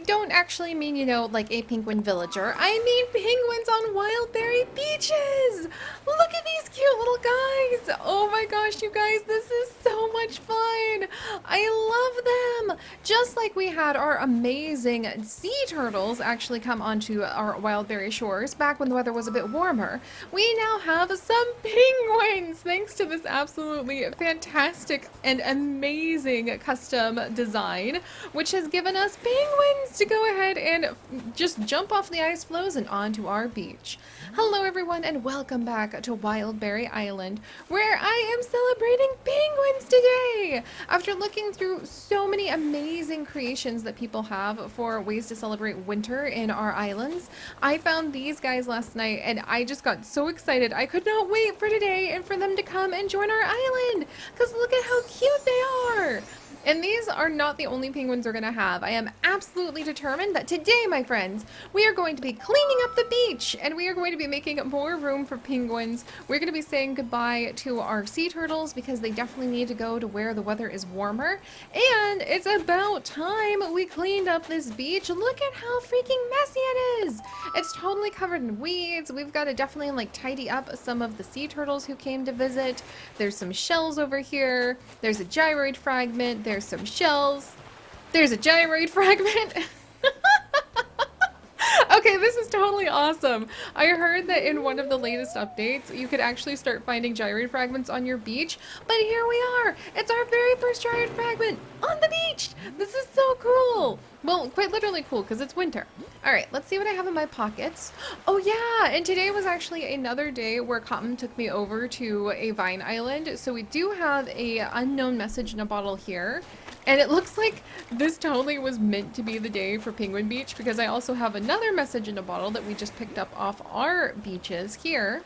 don't actually mean, you know, like a penguin villager. I mean penguins on Wildberry beaches. Look at these cute little guys. Oh my gosh, you guys, this is so much fun. I love them. Just like we had our amazing sea turtles actually come onto our Wildberry shores back when the weather was a bit warmer, we now have some penguins thanks to this absolutely fantastic and amazing custom design, which has given us penguins to go ahead and just jump off the ice floes and onto our beach. Hello everyone and welcome back to Wildberry Island, where I am celebrating penguins today! After looking through so many amazing creations that people have for ways to celebrate winter in our islands, I found these guys last night and I just got so excited. I could not wait for today and for them to come and join our island, because look at how cute they are! And these are not the only penguins we're going to have. I am absolutely determined that today, my friends, we are going to be cleaning up the beach and we are going to be making more room for penguins. We're going to be saying goodbye to our sea turtles because they definitely need to go to where the weather is warmer. And it's about time we cleaned up this beach. Look at how freaking messy it is. It's totally covered in weeds. We've got to definitely like tidy up some of the sea turtles who came to visit. There's some shells over here. There's a gyroid fragment. There's some shells. There's a gyroid fragment. Okay, this is totally awesome. I heard that in one of the latest updates, you could actually start finding gyroid fragments on your beach, but here we are. It's our very first gyroid fragment on the beach. This is so cool. Well, quite literally cool because it's winter. All right, let's see what I have in my pockets. Oh yeah, and today was actually another day where Cotton took me over to a vine island. So we do have a unknown message in a bottle here. And it looks like this totally was meant to be the day for Penguin Beach because I also have another message in a bottle that we just picked up off our beaches here.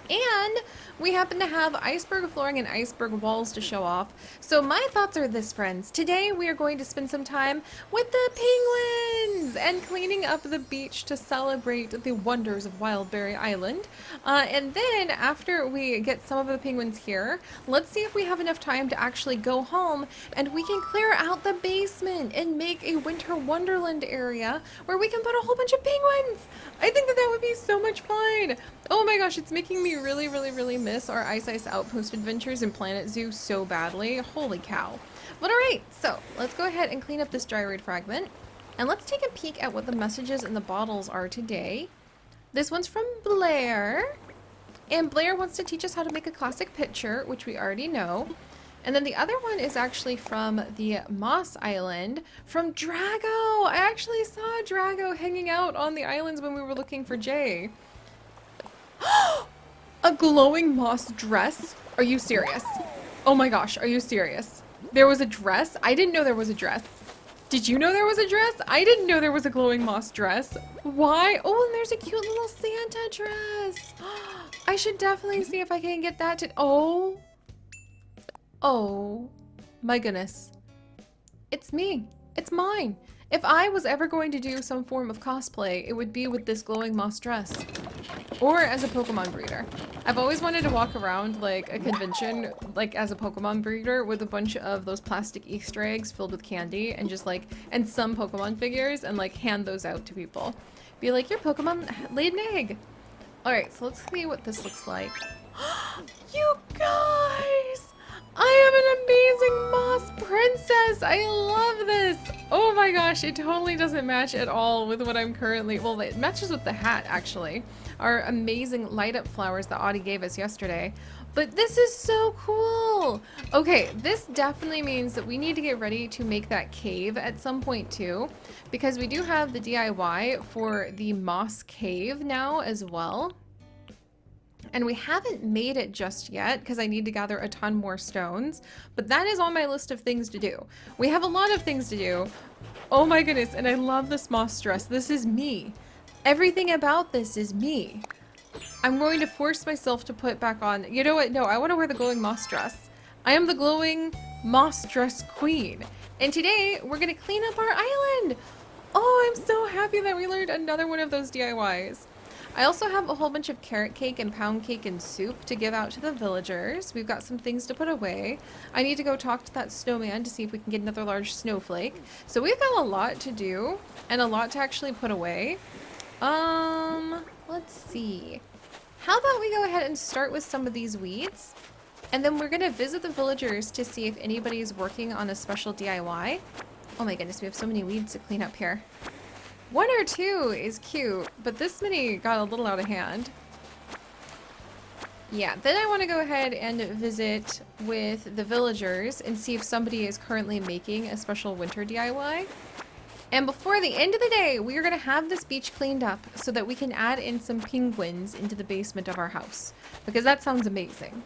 And we happen to have iceberg flooring and iceberg walls to show off. So my thoughts are this, friends. Today we are going to spend some time with the penguins and cleaning up the beach to celebrate the wonders of Wildberry Island. And then after we get some of the penguins here, let's see if we have enough time to actually go home and we can clear out the basement and make a winter wonderland area where we can put a whole bunch of penguins. I think that would be so much fun. Oh my gosh, it's making me really miss our Ice Outpost adventures in Planet Zoo so badly. Holy cow. But alright, so let's go ahead and clean up this gyroid fragment. And let's take a peek at what the messages in the bottles are today. This one's from Blair. And Blair wants to teach us how to make a classic picture, which we already know. And then the other one is actually from the Moss Island from Drago. I actually saw Drago hanging out on the islands when we were looking for Jay. A glowing moss dress? Are you serious? Oh my gosh, are you serious? There was a dress? I didn't know there was a dress. Did you know there was a dress? I didn't know there was a glowing moss dress. Why? Oh, and there's a cute little Santa dress. I should definitely see if I can get that to... Oh. Oh my goodness. It's me. It's mine. If I was ever going to do some form of cosplay, it would be with this glowing moss dress. Or as a Pokemon breeder. I've always wanted to walk around like a convention, like as a Pokemon breeder with a bunch of those plastic Easter eggs filled with candy and just like, and some Pokemon figures and like hand those out to people. Be like, your Pokemon laid an egg. Alright, so let's see what this looks like. You guys! I am an amazing moss princess! I love this! Oh my gosh, it totally doesn't match at all with what I'm currently... Well, it matches with the hat, actually. Our amazing light-up flowers that Audie gave us yesterday. But this is so cool! Okay, this definitely means that we need to get ready to make that cave at some point too. Because we do have the DIY for the moss cave now as well. And we haven't made it just yet because I need to gather a ton more stones. But that is on my list of things to do. We have a lot of things to do. Oh my goodness, and I love this moss dress. This is me. Everything about this is me. I'm going to force myself to put back on... You know what? No, I want to wear the glowing moss dress. I am the glowing moss dress queen. And today, we're going to clean up our island. Oh, I'm so happy that we learned another one of those DIYs. I also have a whole bunch of carrot cake and pound cake and soup to give out to the villagers. We've got some things to put away. I need to go talk to that snowman to see if we can get another large snowflake. So we've got a lot to do and a lot to actually put away. Let's see. How about we go ahead and start with some of these weeds? And then we're gonna visit the villagers to see if anybody's working on a special DIY. Oh my goodness, we have so many weeds to clean up here. 1 or 2 is cute, but this many got a little out of hand. Yeah, then I want to go ahead and visit with the villagers and see if somebody is currently making a special winter DIY. And before the end of the day, we are going to have this beach cleaned up so that we can add in some penguins into the basement of our house, because that sounds amazing.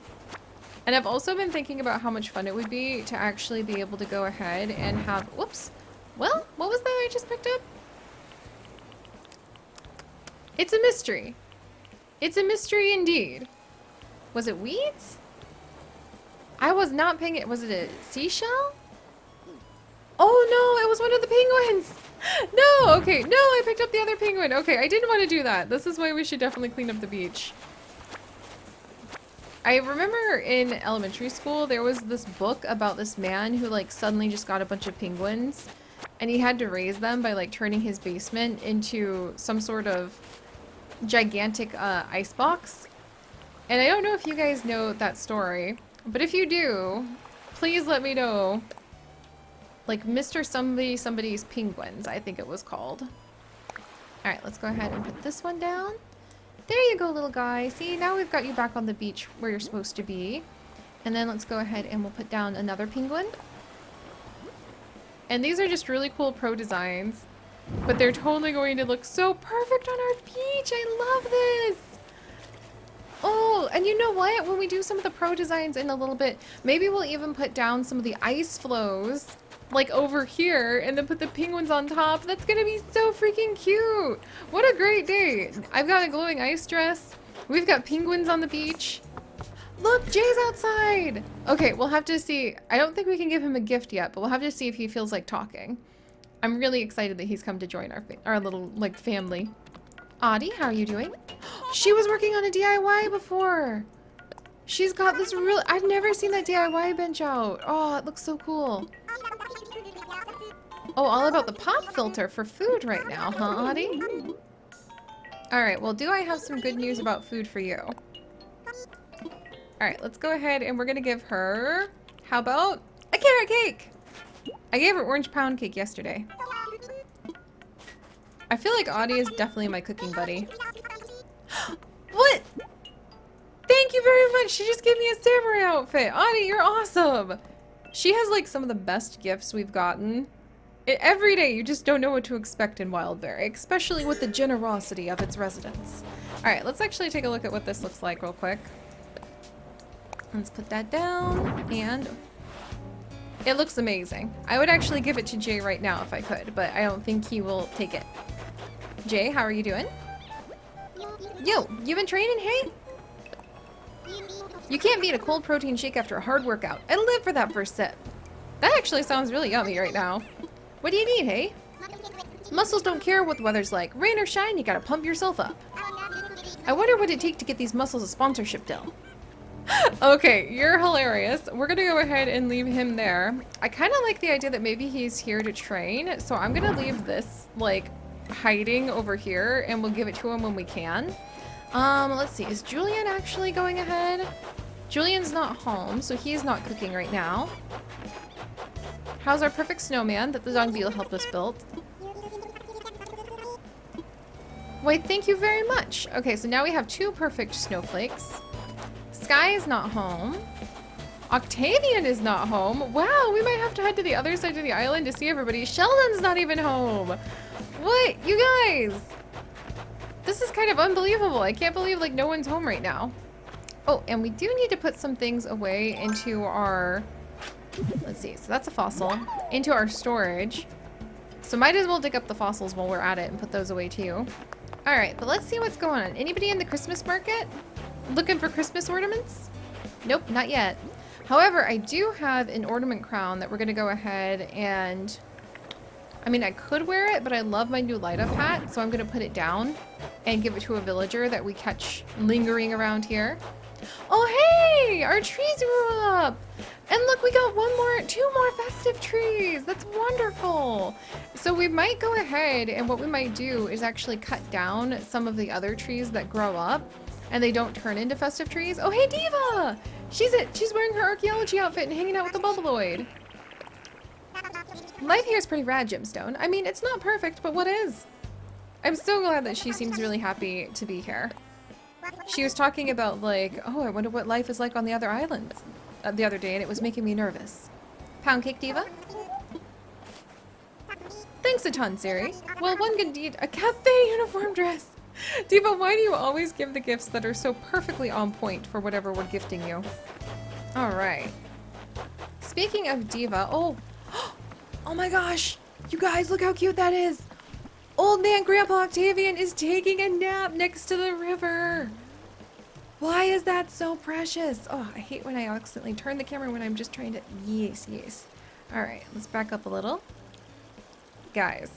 And I've also been thinking about how much fun it would be to actually be able to go ahead and have, whoops, well, what was that I just picked up? It's a mystery. It's a mystery indeed. Was it weeds? I was not paying it. Was it a seashell? Oh no, it was one of the penguins. No, okay. No, I picked up the other penguin. Okay, I didn't want to do that. This is why we should definitely clean up the beach. I remember in elementary school, there was this book about this man who like suddenly just got a bunch of penguins and he had to raise them by like turning his basement into some sort of gigantic ice box. And I don't know if you guys know that story, but if you do, please let me know. Like Mr. Somebody's Penguins, I think it was called. Alright, let's go ahead and put this one down. There you go, little guy. See, now we've got you back on the beach where you're supposed to be. And then let's go ahead and we'll put down another penguin. And these are just really cool pro designs. But they're totally going to look so perfect on our beach. I love this. Oh, and you know what? When we do some of the pro designs in a little bit, maybe we'll even put down some of the ice flows like over here and then put the penguins on top. That's gonna be so freaking cute. What a great day. I've got a glowing ice dress. We've got penguins on the beach. Look, Jay's outside. Okay, we'll have to see. I don't think we can give him a gift yet, but we'll have to see if he feels like talking. I'm really excited that he's come to join our little, like, family. Audie, how are you doing? She was working on a DIY before. She's got this real... I've never seen that DIY bench out. Oh, it looks so cool. Oh, all about the pop filter for food right now, huh, Audie? Alright, well, do I have some good news about food for you? Alright, let's go ahead and we're gonna give her... How about a carrot cake? I gave her orange pound cake yesterday. I feel like Audie is definitely my cooking buddy. What? Thank you very much. She just gave me a samurai outfit. Audie, you're awesome. She has like some of the best gifts we've gotten. Every day you just don't know what to expect in Wildberry, especially with the generosity of its residents. All right, let's actually take a look at what this looks like real quick. Let's put that down and... It looks amazing. I would actually give it to Jay right now if I could, but I don't think he will take it. Jay, how are you doing? Yo, you been training, hey? You can't beat a cold protein shake after a hard workout. I live for that first sip. That actually sounds really yummy right now. What do you need, hey? Muscles don't care what the weather's like. Rain or shine, you gotta pump yourself up. I wonder what it'd take to get these muscles a sponsorship deal. Okay, you're hilarious. We're gonna go ahead and leave him there. I kind of like the idea that maybe he's here to train, so I'm gonna leave this, like, hiding over here, and we'll give it to him when we can. Let's see, is Julian actually going ahead? Julian's not home, so he's not cooking right now. How's our perfect snowman that the dog beetle helped us build? Why, thank you very much. Okay, so now we have 2 perfect snowflakes. Sky is not home. Octavian is not home. Wow, we might have to head to the other side of the island to see everybody. Sheldon's not even home. What? You guys! This is kind of unbelievable. I can't believe, like, no one's home right now. Oh, and we do need to put some things away into our... Let's see. So that's a fossil. Into our storage. So might as well dig up the fossils while we're at it and put those away too. Alright, but let's see what's going on. Anybody in the Christmas market? Looking for Christmas ornaments? Nope, not yet. However, I do have an ornament crown that we're going to go ahead and I mean, I could wear it, but I love my new light up hat, so I'm gonna put it down and give it to a villager that we catch lingering around here. Oh, hey! Our trees grew up! And look, we got two more festive trees. That's wonderful. So we might go ahead, and what we might do is actually cut down some of the other trees that grow up and they don't turn into festive trees. Oh, hey, Diva! She's wearing her archaeology outfit and hanging out with the Bubbleoid. Life here is pretty rad, Gemstone. I mean, it's not perfect, but what is? I'm so glad that she seems really happy to be here. She was talking about, like, oh, I wonder what life is like on the other islands the other day, and it was making me nervous. Pound cake, Diva? Thanks a ton, Siri. Well, one good deed, a cafe uniform dress. Diva, why do you always give the gifts that are so perfectly on point for whatever we're gifting you? Alright. Speaking of Diva, oh my gosh! You guys, look how cute that is! Old man Grandpa Octavian is taking a nap next to the river! Why is that so precious? Oh, I hate when I accidentally turn the camera when I'm just trying to... Yes, yes. Alright, let's back up a little. Guys,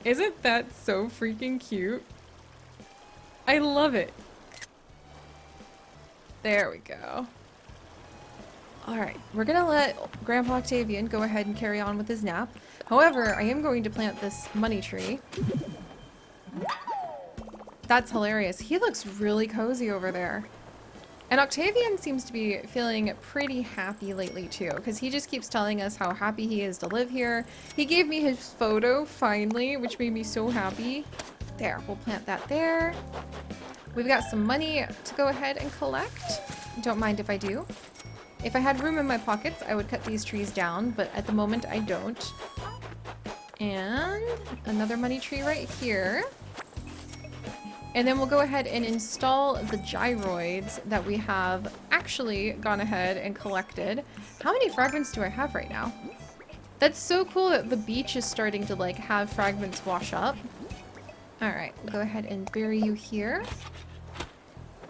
isn't that so freaking cute? I love it. There we go. Alright, we're gonna let Grandpa Octavian go ahead and carry on with his nap. However, I am going to plant this money tree. That's hilarious. He looks really cozy over there. And Octavian seems to be feeling pretty happy lately too, because he just keeps telling us how happy he is to live here. He gave me his photo finally, which made me so happy. There, we'll plant that there. We've got some money to go ahead and collect. Don't mind if I do. If I had room in my pockets, I would cut these trees down, but at the moment I don't. And another money tree right here. And then we'll go ahead and install the gyroids that we have actually gone ahead and collected. How many fragments do I have right now? That's so cool that the beach is starting to like have fragments wash up. Alright, we'll go ahead and bury you here.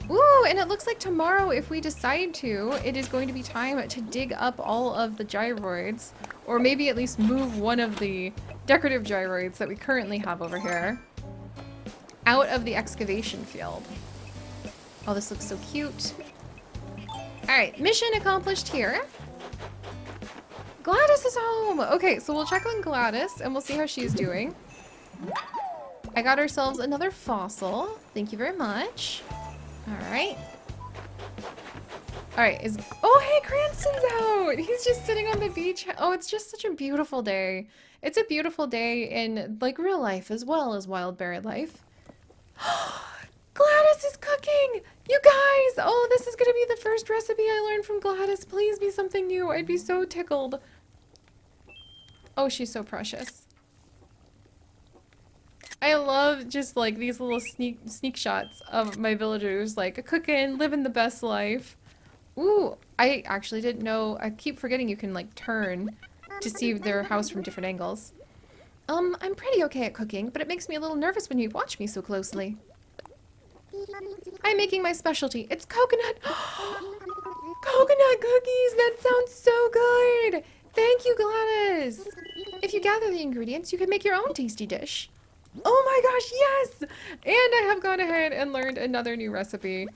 Ooh, and it looks like tomorrow, if we decide to, it is going to be time to dig up all of the gyroids, or maybe at least move one of the decorative gyroids that we currently have over here out of the excavation field. Oh, this looks so cute. Alright, mission accomplished here. Gladys is home! Okay, so we'll check on Gladys and we'll see how she's doing. I got ourselves another fossil. Thank you very much. Alright. Alright, oh, hey, Cranston's out! He's just sitting on the beach. Oh, it's just such a beautiful day. It's a beautiful day in, like, real life as well as Wildberry life. Gladys is cooking! You guys! Oh, this is gonna be the first recipe I learned from Gladys. Please be something new. I'd be so tickled. Oh, she's so precious. I love just like these little sneak shots of my villagers like cooking, living the best life. Ooh, I actually didn't know. I keep forgetting you can like turn to see their house from different angles. I'm pretty okay at cooking, but it makes me a little nervous when you watch me so closely. I'm making my specialty. It's coconut. Coconut cookies! That sounds so good! Thank you, Gladys! If you gather the ingredients, you can make your own tasty dish. Oh my gosh, yes! And I have gone ahead and learned another new recipe.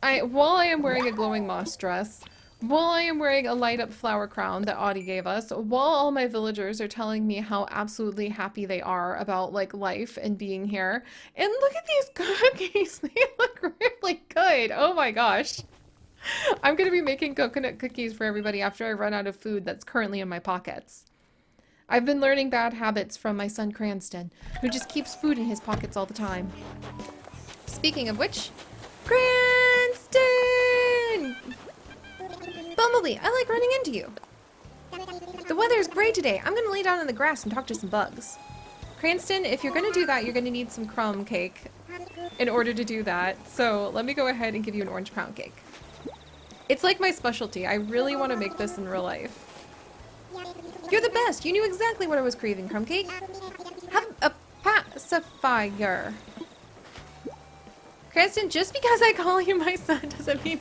While I am wearing a glowing moss dress, while I am wearing a light up flower crown that Audie gave us, while all my villagers are telling me how absolutely happy they are about like life and being here, and look at these cookies, they look really good. Oh my gosh. I'm gonna be making coconut cookies for everybody after I run out of food that's currently in my pockets. I've been learning bad habits from my son Cranston, who just keeps food in his pockets all the time. Speaking of which, Cranston! Bumblebee, I like running into you. The weather is great today. I'm gonna lay down in the grass and talk to some bugs. Cranston, if you're gonna do that, you're gonna need some crumb cake in order to do that. So let me go ahead and give you an orange pound cake. It's like my specialty. I really want to make this in real life. You're the best. You knew exactly what I was craving, crumb cake. Have a pacifier. Cranston, just because I call you my son doesn't mean...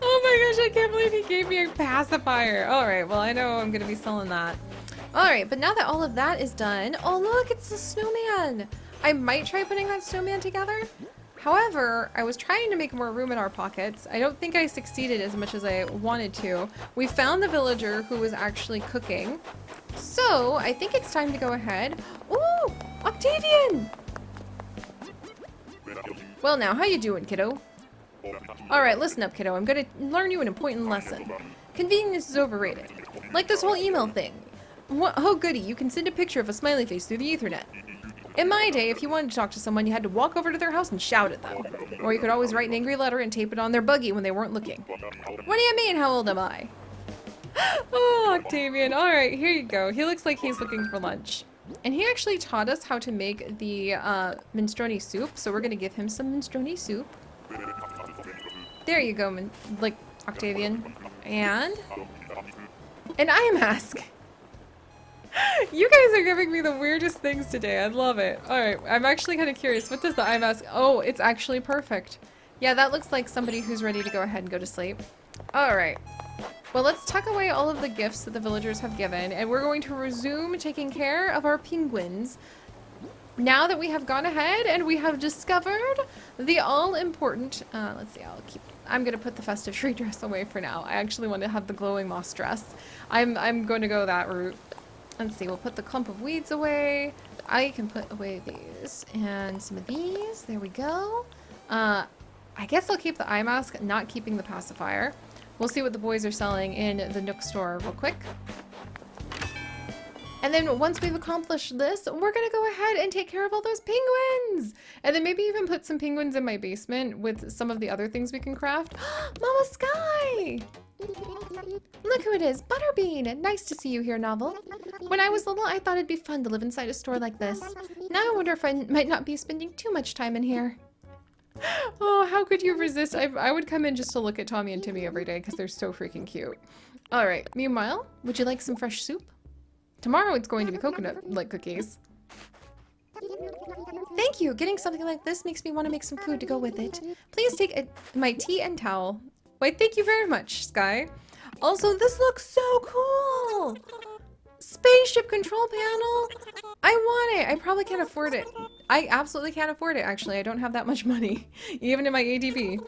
Oh my gosh, I can't believe he gave me a pacifier. Alright, well I know I'm gonna be selling that. Alright, but now that all of that is done, oh look, it's the snowman! I might try putting that snowman together. However, I was trying to make more room in our pockets. I don't think I succeeded as much as I wanted to. We found the villager who was actually cooking. So, I think it's time to go ahead. Ooh! Octavian! Well now, how you doing, kiddo? Alright, listen up, kiddo. I'm gonna learn you an important lesson. Convenience is overrated. Like this whole email thing. Oh goody, you can send a picture of a smiley face through the ethernet. In my day, if you wanted to talk to someone, you had to walk over to their house and shout at them. Or you could always write an angry letter and tape it on their buggy when they weren't looking. What do you mean, how old am I? Oh, Octavian. Alright, here you go. He looks like he's looking for lunch. And he actually taught us how to make the minestrone soup, so we're gonna give him some minestrone soup. There you go, Octavian. And an eye mask. You guys are giving me the weirdest things today. I love it. Alright, I'm actually kind of curious. What does the eye mask... Oh, it's actually perfect. Yeah, that looks like somebody who's ready to go ahead and go to sleep. Alright. Well, let's tuck away all of the gifts that the villagers have given, and we're going to resume taking care of our penguins. Now that we have gone ahead and we have discovered the all-important... let's see, I'm going to put the festive tree dress away for now. I actually want to have the glowing moss dress. I'm going to go that route. Let's see, we'll put the clump of weeds away. I can put away these and some of these. There we go. I guess I'll keep the eye mask, not keeping the pacifier. We'll see what the boys are selling in the Nook store real quick. And then once we've accomplished this, we're gonna go ahead and take care of all those penguins! And then maybe even put some penguins in my basement with some of the other things we can craft. Mama Sky! Look who it is, Butterbean! Nice to see you here, Novel. When I was little, I thought it'd be fun to live inside a store like this. Now I wonder if I might not be spending too much time in here. Oh, how could you resist? I would come in just to look at Tommy and Timmy every day because they're so freaking cute. Alright, meanwhile, would you like some fresh soup? Tomorrow it's going to be coconut-like cookies. Thank you! Getting something like this makes me want to make some food to go with it. Please take my tea and towel. Why, thank you very much, Sky. Also, this looks so cool! Spaceship control panel! I want it! I probably can't afford it. I absolutely can't afford it, actually. I don't have that much money, even in my ADB.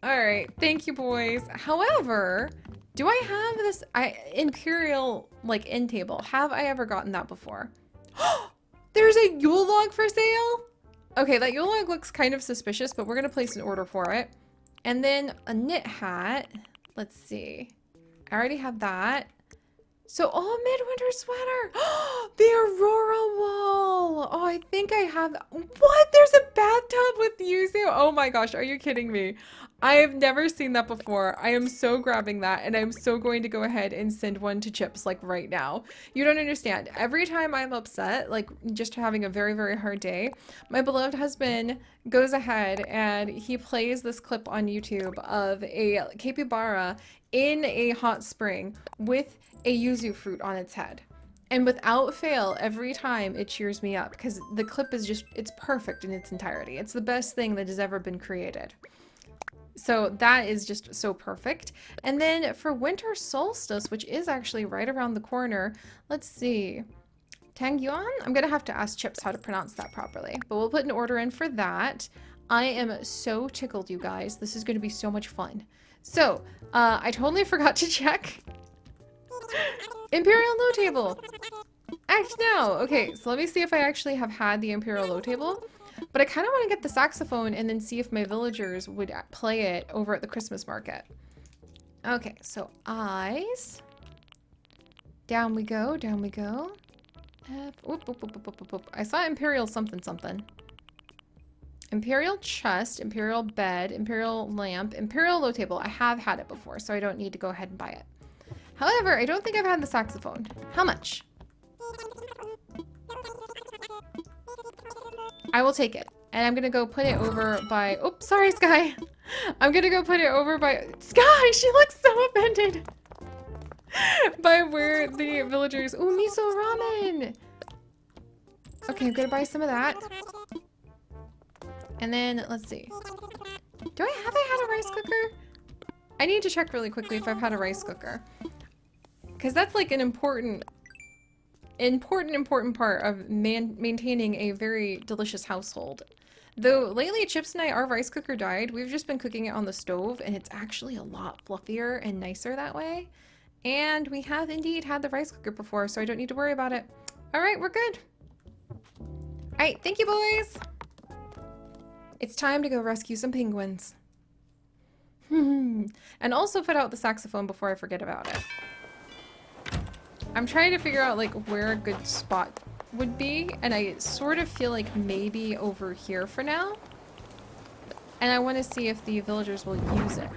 Alright, thank you, boys. However, do I have this Imperial, end table? Have I ever gotten that before? There's a Yule Log for sale? Okay, that Yule Log looks kind of suspicious, but we're gonna place an order for it. And then a knit hat. Let's see. I already have that. So, oh, midwinter sweater. The Aurora wall. Oh, I think I have that. What? There's a bathtub with yuzu. Oh my gosh, are you kidding me? I have never seen that before. I am so grabbing that, and I'm so going to go ahead and send one to Chips, right now. You don't understand. Every time I'm upset, just having a very, very hard day, my beloved husband goes ahead and he plays this clip on YouTube of a capybara in a hot spring with a yuzu fruit on its head. And without fail, every time it cheers me up because the clip is it's perfect in its entirety. It's the best thing that has ever been created. So that is just so perfect. And then for winter solstice, which is actually right around the corner, let's see. Tangyuan? I'm gonna have to ask Chips how to pronounce that properly, but we'll put an order in for that. I am so tickled, you guys. This is gonna be so much fun. So, I totally forgot to check. Imperial low table. Act now. Okay, so let me see if I actually have had the Imperial low table. But I kind of want to get the saxophone and then see if my villagers would play it over at the Christmas market. Okay, so eyes. Down we go, down we go. I saw Imperial something something. Imperial chest, Imperial bed, Imperial lamp, Imperial low table. I have had it before, so I don't need to go ahead and buy it. However, I don't think I've had the saxophone. How much? I will take it. And I'm gonna go put it over by... Oops, sorry, Sky. I'm gonna go put it over by... Sky, she looks so offended. By where the villagers... Ooh, miso ramen. Okay, I'm gonna buy some of that. And then, let's see. Have I had a rice cooker? I need to check really quickly if I've had a rice cooker. Because that's an important important part of maintaining a very delicious household. Though lately Chips and our rice cooker died, we've just been cooking it on the stove and it's actually a lot fluffier and nicer that way. And we have indeed had the rice cooker before, so I don't need to worry about it. All right, we're good. All right, thank you, boys. It's time to go rescue some penguins. And also put out the saxophone before I forget about it. I'm trying to figure out like where a good spot would be, and I sort of feel like maybe over here for now. And I want to see if the villagers will use it.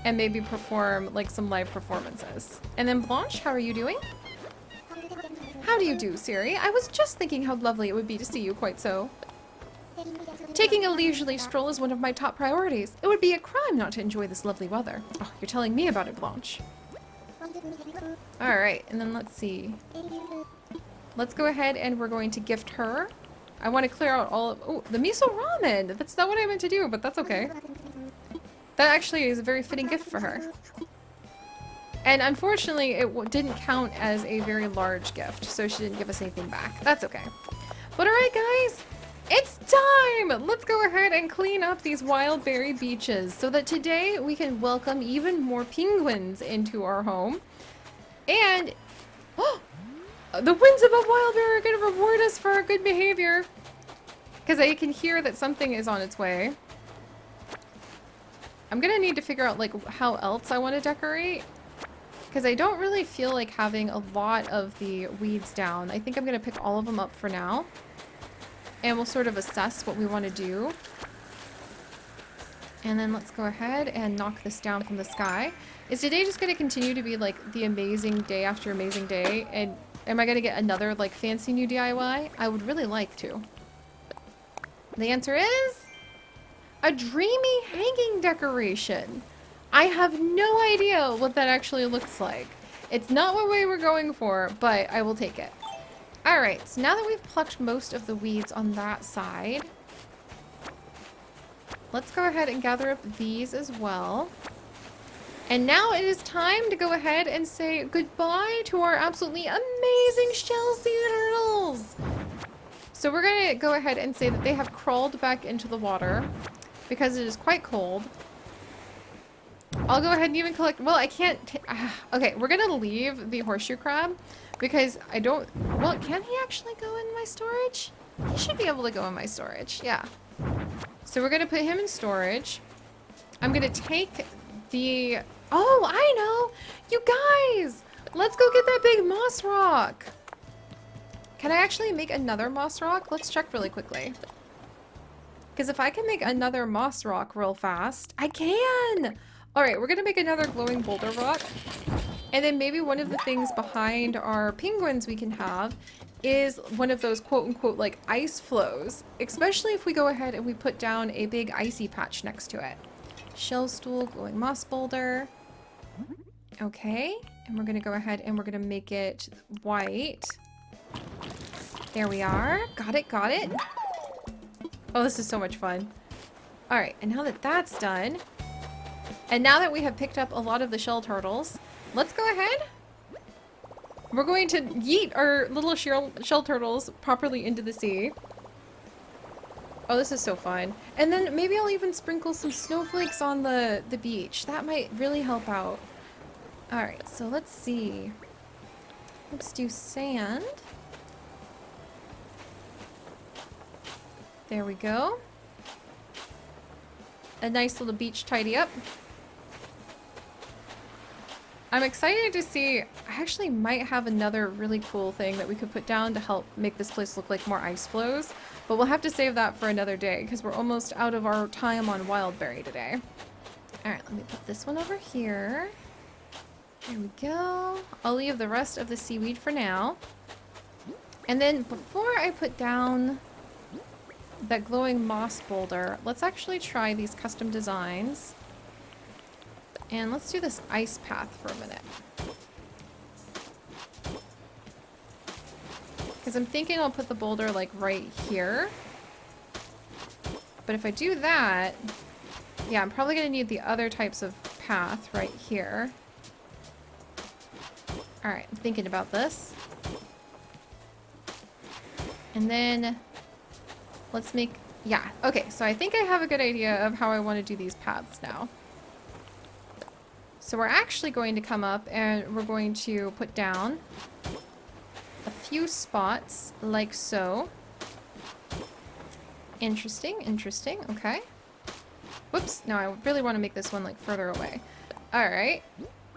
And maybe perform like some live performances. And then Blanche, how are you doing? How do you do, Siri? I was just thinking how lovely it would be to see you, quite so. Taking a leisurely stroll is one of my top priorities. It would be a crime not to enjoy this lovely weather. Oh, you're telling me about it, Blanche. Alright, and then let's see. Let's go ahead and we're going to gift her. I want to clear out all of... Oh, the miso ramen! That's not what I meant to do, but that's okay. That actually is a very fitting gift for her. And unfortunately, it didn't count as a very large gift, so she didn't give us anything back. That's okay. But alright, guys! It's time! Let's go ahead and clean up these Wildberry beaches so that today we can welcome even more penguins into our home. And oh, the winds above Wildberry are going to reward us for our good behavior. Because I can hear that something is on its way. I'm going to need to figure out like how else I want to decorate. Because I don't really feel like having a lot of the weeds down. I think I'm going to pick all of them up for now. And we'll sort of assess what we want to do. And then let's go ahead and knock this down from the sky. Is today just going to continue to be like the amazing day after amazing day? And am I going to get another like fancy new DIY? I would really like to. The answer is a dreamy hanging decoration. I have no idea what that actually looks like. It's not what we were going for, but I will take it. Alright, so now that we've plucked most of the weeds on that side, let's go ahead and gather up these as well. And now it is time to go ahead and say goodbye to our absolutely amazing shell sea turtles. So we're going to go ahead and say that they have crawled back into the water because it is quite cold. I'll go ahead and even collect... Well, I can't... Okay, we're going to leave the horseshoe crab because I don't... Well, can he actually go in my storage? He should be able to go in my storage. Yeah. So we're going to put him in storage. I'm going to take the... Oh, I know! You guys! Let's go get that big moss rock! Can I actually make another moss rock? Let's check really quickly. Because if I can make another moss rock real fast, I can! Alright, we're gonna make another glowing boulder rock. And then maybe one of the things behind our penguins we can have is one of those quote-unquote like ice flows. Especially if we go ahead and we put down a big icy patch next to it. Shell stool, glowing moss boulder. Okay, and we're gonna go ahead and we're gonna make it white. There we are. Got it, got it. Oh, this is so much fun. Alright, and now that that's done, and now that we have picked up a lot of the shell turtles, let's go ahead. We're going to yeet our little shell turtles properly into the sea. Oh, this is so fun. And then maybe I'll even sprinkle some snowflakes on the beach. That might really help out. Alright, so let's see. Let's do sand. There we go. A nice little beach tidy up. I'm excited to see, I actually might have another really cool thing that we could put down to help make this place look like more ice flows, but we'll have to save that for another day because we're almost out of our time on Wildberry today. Alright, let me put this one over here. There we go. I'll leave the rest of the seaweed for now. And then before I put down that glowing moss boulder, let's actually try these custom designs. And let's do this ice path for a minute. Because I'm thinking I'll put the boulder like right here. But if I do that, yeah, I'm probably going to need the other types of path right here. Alright, I'm thinking about this. And then let's make, yeah, okay, so I think I have a good idea of how I want to do these paths now. So we're actually going to come up and we're going to put down a few spots like so. Interesting, interesting, okay. Whoops, no, I really want to make this one like further away. Alright,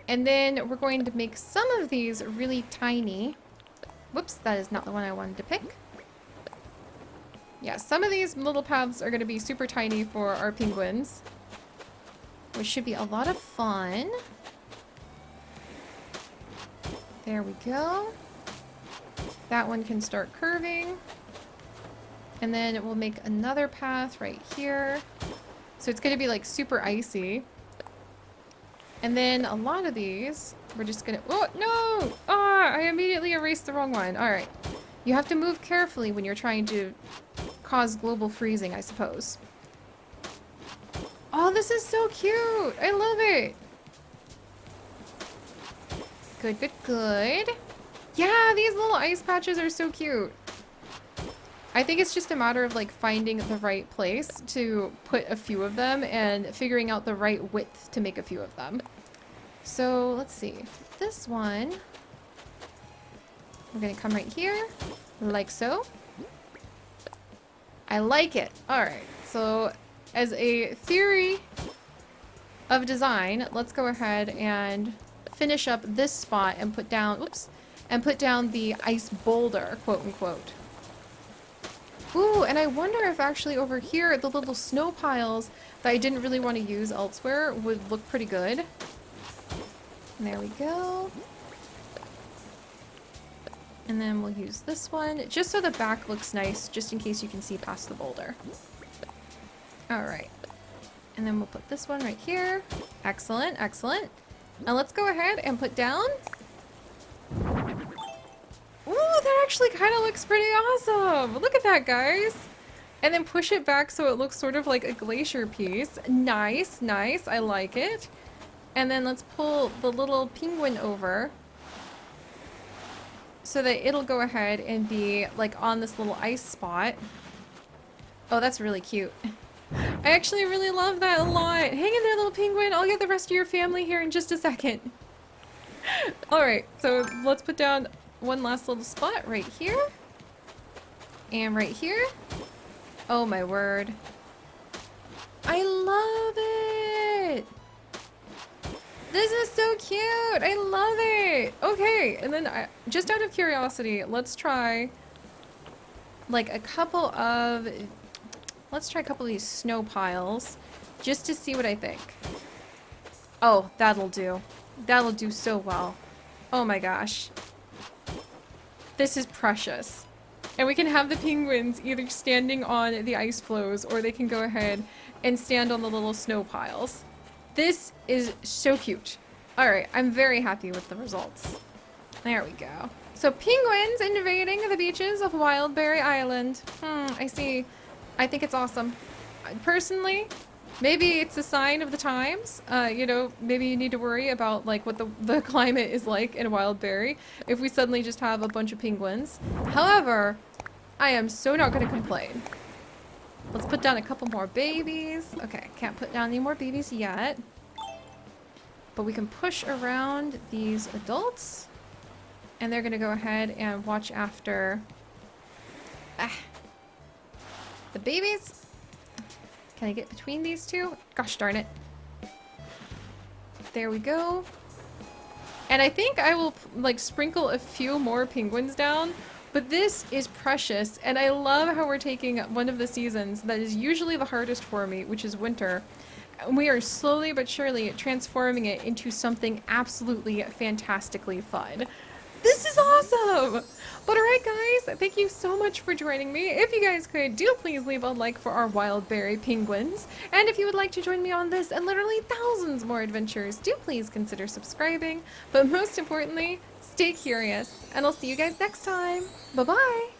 and then we're going to make some of these really tiny. Whoops, that is not the one I wanted to pick. Yeah, some of these little paths are going to be super tiny for our penguins, which should be a lot of fun. There we go. That one can start curving. And then we'll make another path right here. So it's going to be like super icy. And then a lot of these, we're just going to... Oh, no! Ah, I immediately erased the wrong one. All right. You have to move carefully when you're trying to cause global freezing, I suppose. Oh, this is so cute! I love it! Good, good, good. Yeah, these little ice patches are so cute. I think it's just a matter of like finding the right place to put a few of them and figuring out the right width to make a few of them. So let's see. This one, we're gonna come right here, like so. I like it. Alright, so as a theory of design, let's go ahead and finish up this spot and put down, oops, and put down the ice boulder, quote unquote. Ooh, and I wonder if actually over here, the little snow piles that I didn't really want to use elsewhere would look pretty good. And there we go. And then we'll use this one, just so the back looks nice, just in case you can see past the boulder. Alright. And then we'll put this one right here. Excellent, excellent. Now let's go ahead and put down... Ooh, that actually kind of looks pretty awesome! Look at that, guys! And then push it back so it looks sort of like a glacier piece. Nice, nice, I like it. And then let's pull the little penguin over so that it'll go ahead and be like on this little ice spot. Oh, that's really cute. I actually really love that a lot. Hang in there, little penguin. I'll get the rest of your family here in just a second. Alright, so let's put down one last little spot right here. And right here. Oh my word. I love it! This is so cute! I love it! Okay, and then just out of curiosity, let's try like a couple of... Let's try a couple of these snow piles just to see what I think. Oh, that'll do. That'll do so well. Oh my gosh. This is precious. And we can have the penguins either standing on the ice floes or they can go ahead and stand on the little snow piles. This is so cute. Alright, I'm very happy with the results. There we go. So penguins invading the beaches of Wildberry Island. I see. I think it's awesome. Personally, maybe it's a sign of the times. You know, maybe you need to worry about like what the climate is like in Wildberry if we suddenly just have a bunch of penguins. However, I am so not going to complain. Let's put down a couple more babies. Okay, can't put down any more babies yet. But we can push around these adults. And they're going to go ahead and watch after the babies. Can I get between these two? Gosh darn it. There we go. And I think I will like sprinkle a few more penguins down. But this is precious. And I love how we're taking one of the seasons that is usually the hardest for me, which is winter. And we are slowly but surely transforming it into something absolutely fantastically fun. This is awesome! But alright guys, thank you so much for joining me. If you guys could, do please leave a like for our Wildberry penguins. And if you would like to join me on this and literally thousands more adventures, do please consider subscribing. But most importantly, stay curious. And I'll see you guys next time. Bye-bye!